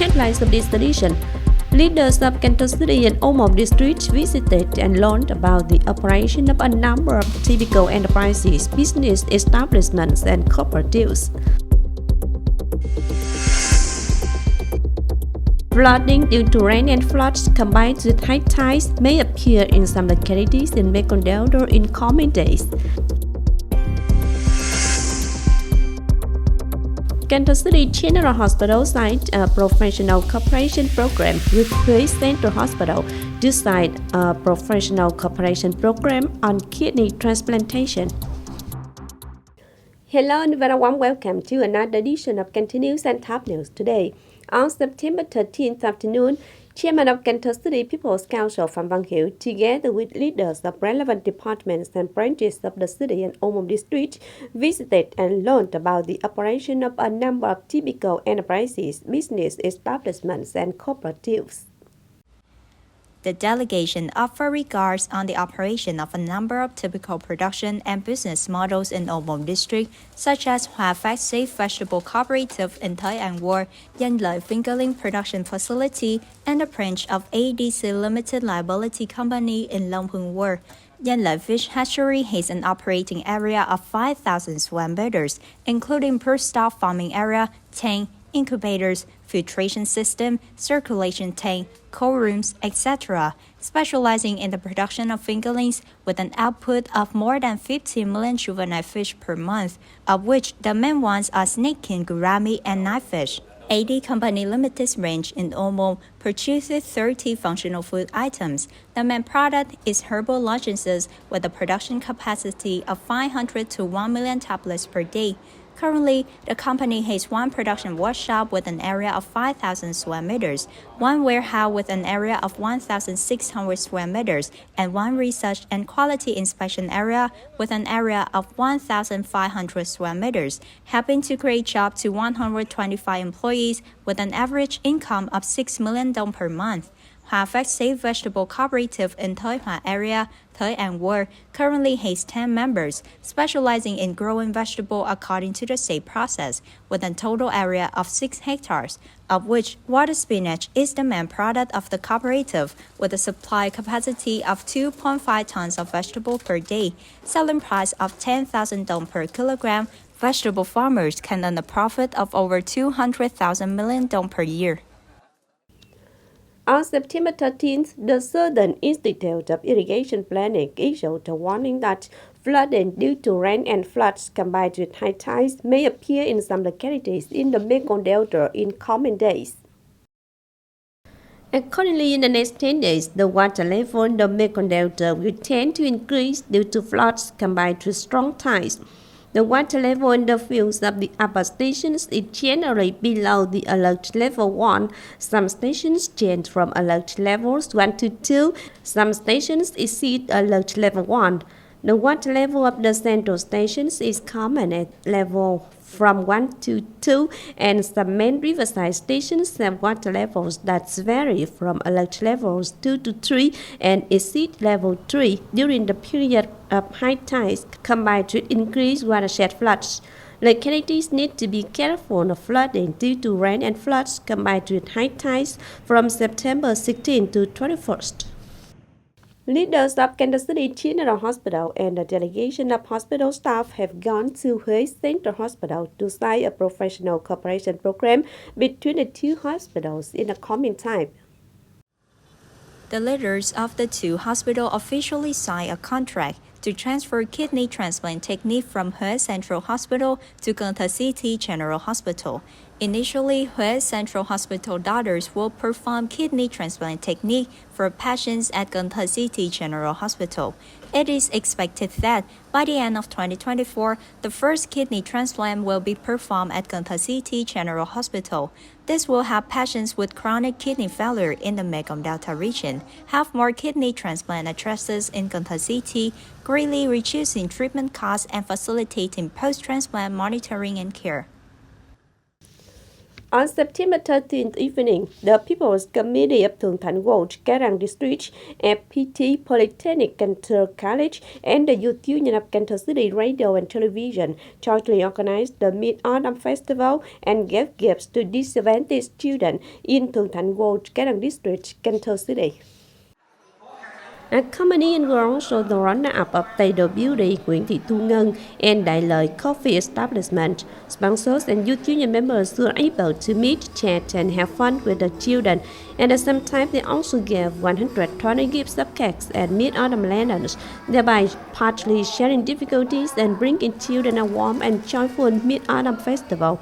Headlines of this edition. Leaders of Cần Thơ City and Omong District visited and learned about the operation of a number of typical enterprises, business establishments, and cooperatives. Flooding due to rain and floods combined with high tides may appear in some localities in Mekong Delta in coming days. Cần Thơ City General Hospital signed a professional cooperation program with Huế Central Hospital to sign a professional cooperation program on kidney transplantation. Hello and very warm welcome to another edition of Cần Thơ News and Top News today. On September 13th afternoon, Chairman of Cần Thơ City People's Council Phạm Văn Hiểu, together with leaders of relevant departments and branches of the city and Omong District, visited and learned about the operation of a number of typical enterprises, business establishments, and cooperatives. The delegation offered regards on the operation of a number of typical production and business models in Omong District, such as Đài Phát Safe Vegetable Cooperative in Thời and Hưng Lợi Fingerling Production Facility, and a branch of ADC Limited Liability Company in Long Hưng Lợi. Hưng Lợi Fish Hatchery has an operating area of 5,000 square meters, including per-stock farming area, tank, incubators, filtration system, circulation tank, cold rooms, etc., specializing in the production of fingerlings with an output of more than 15 million juvenile fish per month, of which the main ones are snakekin, gourami, and knifefish. AD Company Limited's range in Omong produces 30 functional food items. The main product is herbal lozenges with a production capacity of 500 to 1 million tablets per day. Currently, the company has one production workshop with an area of 5,000 square meters, one warehouse with an area of 1,600 square meters, and one research and quality inspection area with an area of 1,500 square meters, helping to create jobs to 125 employees with an average income of 6 million dong per month. Đài Phát Safe Vegetable Cooperative in Thời area, Thời and currently has 10 members, specializing in growing vegetables according to the safe process, with a total area of 6 hectares, of which water spinach is the main product of the cooperative, with a supply capacity of 2.5 tons of vegetable per day, selling price of 10,000 dong per kilogram. Vegetable farmers can earn a profit of over 200,000 million dong per year. On September 13th, the Southern Institute of Irrigation Planning issued a warning that flooding due to rain and floods combined with high tides may appear in some localities in the Mekong Delta in coming days. Accordingly, in the next 10 days, the water level in the Mekong Delta will tend to increase due to floods combined with strong tides. The water level in the fields of the upper stations is generally below the alert level 1. Some stations change from alert levels 1 to 2. Some stations exceed alert level 1. The water level of the central stations is common at level from 1 to 2, and some main riverside stations have water levels that vary from alert levels 2 to 3 and exceed level 3 during the period of high tides combined with increased watershed floods. Localities need to be careful of flooding due to rain and floods combined with high tides from September 16 to 21st. Leaders of Cần Thơ City General Hospital and a delegation of hospital staff have gone to Huế Central Hospital to sign a professional cooperation program between the two hospitals in the coming time. The leaders of the two hospitals officially signed a contract to transfer kidney transplant technique from Huế Central Hospital to Cần Thơ City General Hospital. Initially, Huế Central Hospital doctors will perform kidney transplant technique for patients at Cần Thơ City General Hospital. It is expected that by the end of 2024, the first kidney transplant will be performed at Cần Thơ City General Hospital. This will help patients with chronic kidney failure in the Mekong Delta region have more kidney transplant addresses in Cần Thơ City, greatly reducing treatment costs and facilitating post-transplant monitoring and care. On September 13th evening, the People's Committee of Thượng Thành Ward, Karang District, FPT Polytechnic Cần Thơ College, and the Youth Union of Cần Thơ City Radio and Television jointly organized the Mid-Autumn Festival and gave gifts to disadvantaged students in Thượng Thành Ward, Karang District, Cần Thơ City. Accompanying were also the runner-up of Tây Đô Beauty, Nguyễn Thị Thu Ngân, and Đại Lợi Coffee Establishment. Sponsors and youth union members were able to meet, chat, and have fun with the children. And at the same time, they also gave 120 gifts of cakes and mid-autumn lanterns, thereby partly sharing difficulties and bringing children a warm and joyful mid-autumn festival.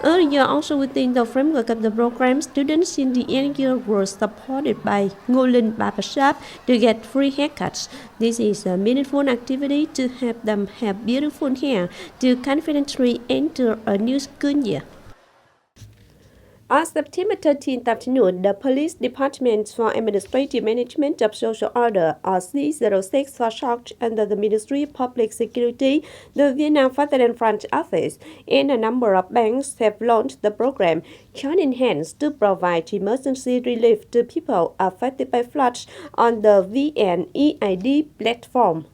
Earlier, also within the framework of the program, students in the area were supported by Ngô Linh Barber Shop to get free haircuts. This is a meaningful activity to help them have beautiful hair to confidently enter a new school year. On September 13th afternoon, the Police Department for Administrative Management of Social Order, or C06 for short, under the Ministry of Public Security, the Vietnam Fatherland Front Office, and a number of banks have launched the program, joining hands to provide emergency relief to people affected by floods on the VNEID platform.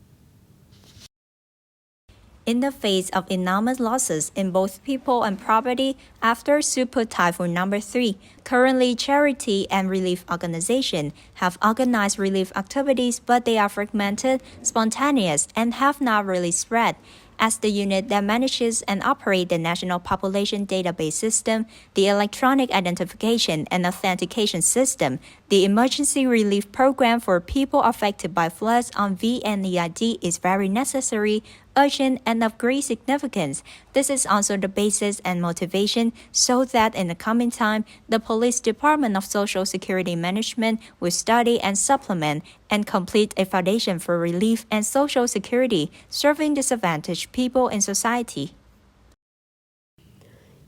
In the face of enormous losses in both people and property after Super Typhoon number 3, currently charity and relief organizations have organized relief activities, but they are fragmented, spontaneous, and have not really spread. As the unit that manages and operates the National Population Database System, the Electronic Identification and Authentication System, the Emergency Relief Program for people affected by floods on VNEID is very necessary, urgent, and of great significance. This is also the basis and motivation so that in the coming time, the Police Department of Social Security Management will study and supplement and complete a foundation for relief and social security, serving disadvantaged people in society.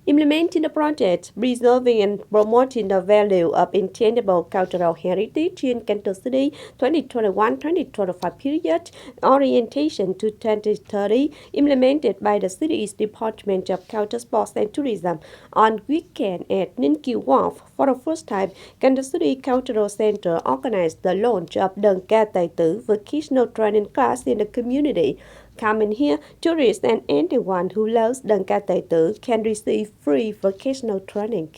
Implementing the project, preserving and promoting the value of intangible cultural heritage in Cần Thơ City 2021-2025 period, orientation to 2030, implemented by the city's Department of Culture, Sports and Tourism on weekend at Ninh Kiều Wharf. For the first time, Cần Thơ City Cultural Center organized the launch of Đơn Ca Tài Tử vocational training class in the community. Coming here, tourists and anyone who loves Đơn Ca Tài Tử can receive free vocational training.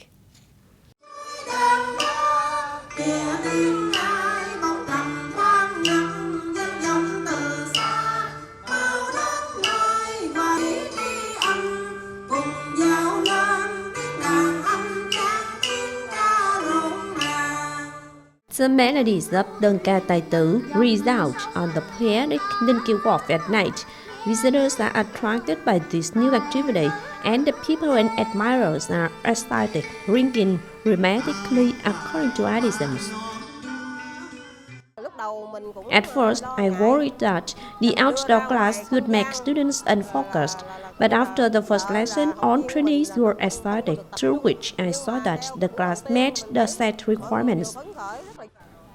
The melodies of Đơn Ca Tài Tử resound on the poetic Ninh Kiều Wharf at night. Visitors are attracted by this new activity, and the people and admirers are excited, ringing rhythmically according to artisans. At first, I worried that the outdoor class would make students unfocused, but after the first lesson, all trainees were excited, through which I saw that the class met the set requirements.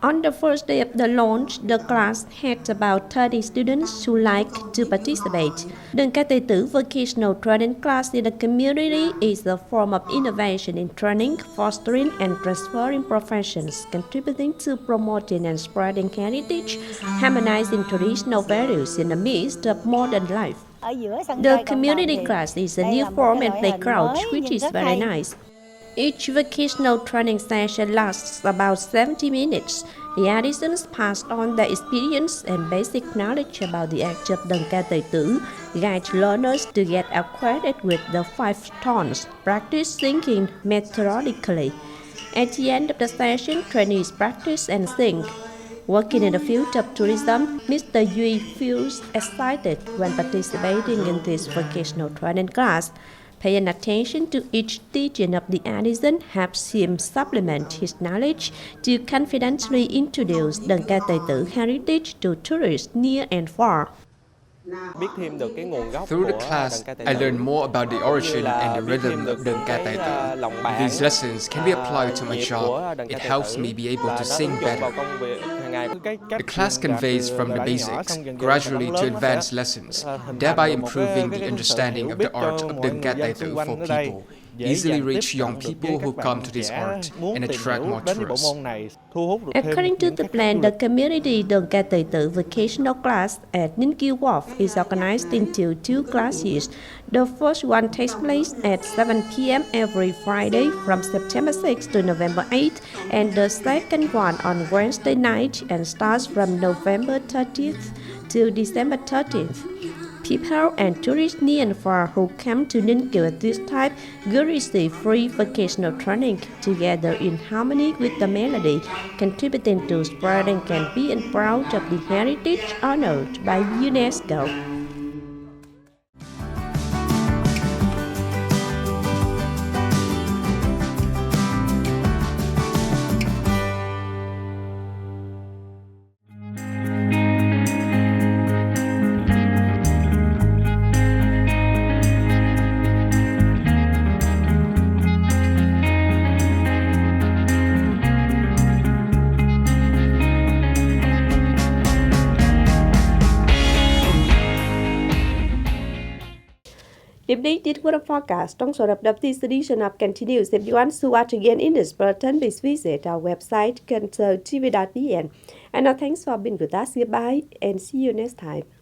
On the first day of the launch, the class had about 30 students who liked to participate. Đơn Ca Tài Tử vocational training class in the community is a form of innovation in training, fostering and transferring professions, contributing to promoting and spreading heritage, harmonizing traditional values in the midst of modern life. The community class is a new form and playground, which is very nice. Each vocational training session lasts about 70 minutes. The artisans pass on their experience and basic knowledge about the act of Đơn Ca Tài Tử, guide learners to get acquainted with the 5 tones, practice singing methodically. At the end of the session, trainees practice and sing. Working in the field of tourism, Mr. Duy feels excited when participating in this vocational training class. Paying attention to each teaching of the artisan helps him supplement his knowledge to confidently introduce Đơn Ca Tài Tử heritage to tourists near and far. Through the class, I learned more about the origin and the rhythm of Đơn Ca Tài Tử. These lessons can be applied to my job. It helps me be able to sing better. The class conveys from the basics, gradually to advanced lessons, thereby improving the understanding of the art of Đơn Ca Tài Tử for people. easily reach young people who come to this art and attract more tourists. According to the plan, the community đơn ca tài tử vocational class at Ninh Kiều Wharf is organized into 2 classes. The first one takes place at 7 p.m. every Friday from September 6th to November 8th, and the second one on Wednesday night and starts from November 30th to December 13th. People and tourists near and far who come to Ninh Kiều at this time will receive free vocational training together in harmony with the melody, contributing to spreading campaign and proud of the heritage honored by UNESCO. This was a forecast. Trong số đập this edition of Continues. If you want to watch again in this bulletin, please visit our website, Cần Thơ TV.vn. And now thanks for being with us. Goodbye and see you next time.